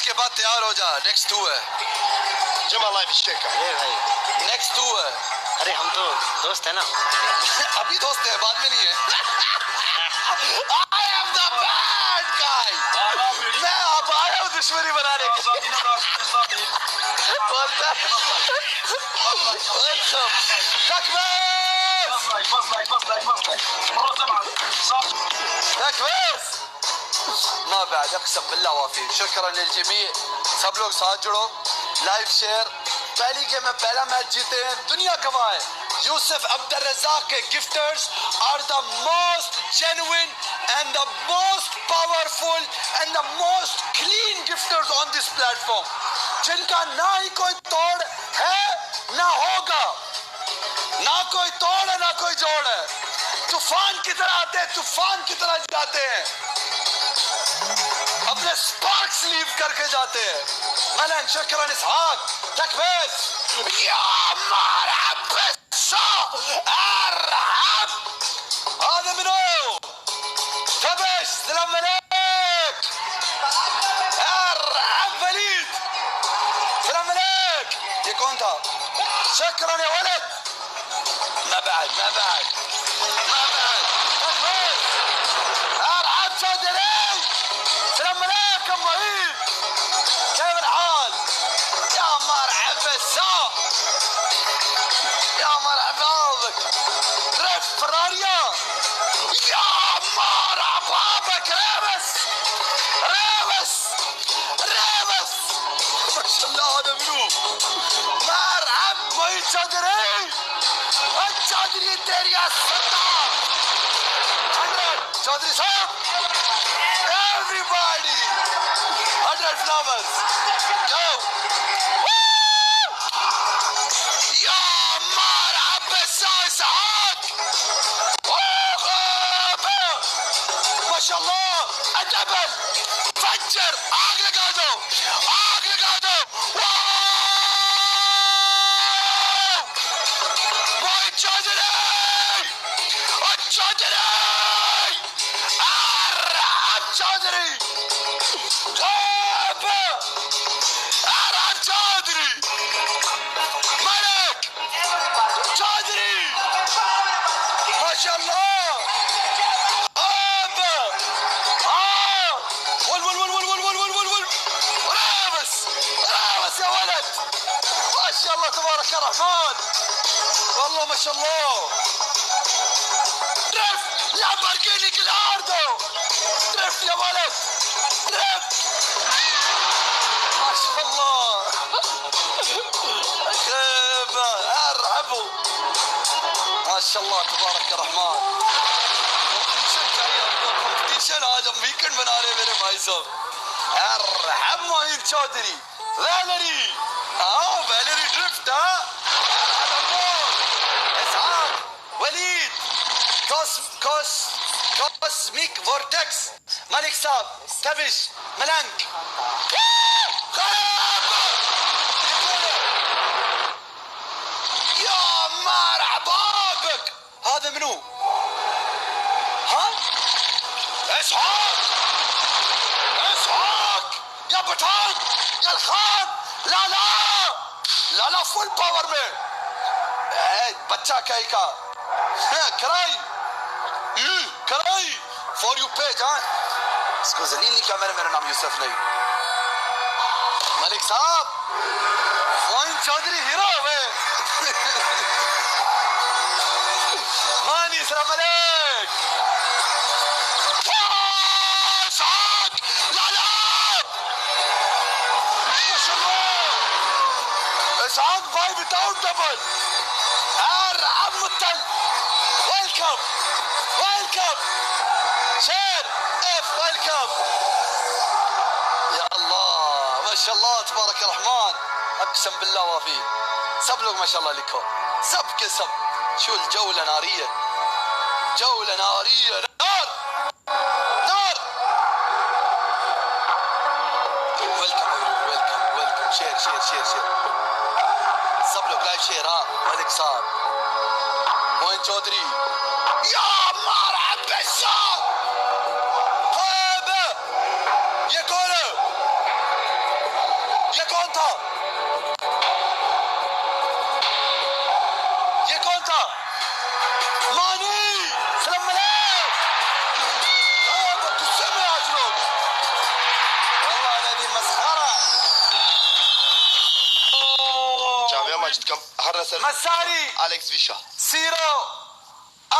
इसके बाद तैयार हो जा, नेक्स्ट टू है। जमा लाइव स्टेक का ये भाई नेक्स्ट टू है। अरे हम तो दोस्त है ना। अभी दोस्त है, बाद में नहीं है। I am the bad guy। मैं अब आया हूँ दुश्मनी बनाने के लिए। बोलता تكبيس ما بعد اقسم بالله وافي। شكرا للجميع, सब लोग साथ जुड़ो, लाइव शेयर। पहली गेम में पहला मैच जीते हैं, दुनिया गवाए। यूसुफ अब्दुल रज़ाक के gifters are the most genuine and the most powerful and the most clean gifters on this platform, जिनका ना ही कोई तोड़ है ना होगा, ना कोई तोड़ है ना कोई जोड़ है। तूफान की तरह आते हैं, तूफान की तरह जाते हैं, अपने स्पार्क्स लीव करके जाते हैं। मलन शकरन इसहाक तकबीर या मरहबा अर्हब هذا منو تبش سلام عليك ارحب وليد سلام عليك ये कौन था شكرا يا ولد ما بعد ارحب شادري سلام عليك ام وحيد كيف الحال يا مرحبا الساق يا مرحبا بك ريف فراريا يا مرحبا بك ريبس ما شاء الله هذا منو مرحب وحيد شادري الشادري تيري السلطان 100 चौधरी साहब everybody 100 flowers go يا مرحبا الساعات ما شاء الله الجبل فجر आग लगा दो मोहित चौधरी चौधरी चौधरी मलिक चौधरी माशाल्लाह رابس يا ولد ما شاء الله تبارك الرحمن والله ما شاء الله دريفت لامبورجيني جلاردو دريفت يا ولد دريفت ما شاء الله خيبة ارحبوا ما شاء الله تبارك الرحمن कॉम्पिटिशन आज हम वीकेंड बना रहे मेरे भाई साहब। ارحب मोहित चौधरी वैलरी वैलरी ड्रिफ्ट اسعاد وليد كوسميك فورتكس ملك صاب كبش ملانك يا مرحبا بك هذا منو ها اسحاق يا بطان يا الخان لا फुल पावर में बच्चा कहीं का कराई फॉर यू पेज हाँ इसको जलील नहीं किया मैंने, मेरा नाम यूसुफ नहीं। मलिक साहब मोहित चौधरी हीरो है मानी सलाम अलैक اسعاد باي without double ارحب Mittal welcome Sher if welcome يا الله ما شاء الله تبارك الرحمن اقسم بالله وافي सब लोग ما شاء الله लिखो सब के सब شو الجولة نارية نار ويلكم شير सब लोग लाइव शेयर हाँ मलिक साहब मोहित चौधरी या मरहबा साहब ये कौन है ये कौन था? ये कौन था? मानी! सलाम अलैक! गुस्से में आज लोग والله هذه مسخرة. شعب يا ماجد كم هرس مساري أليكس فيشا سيرو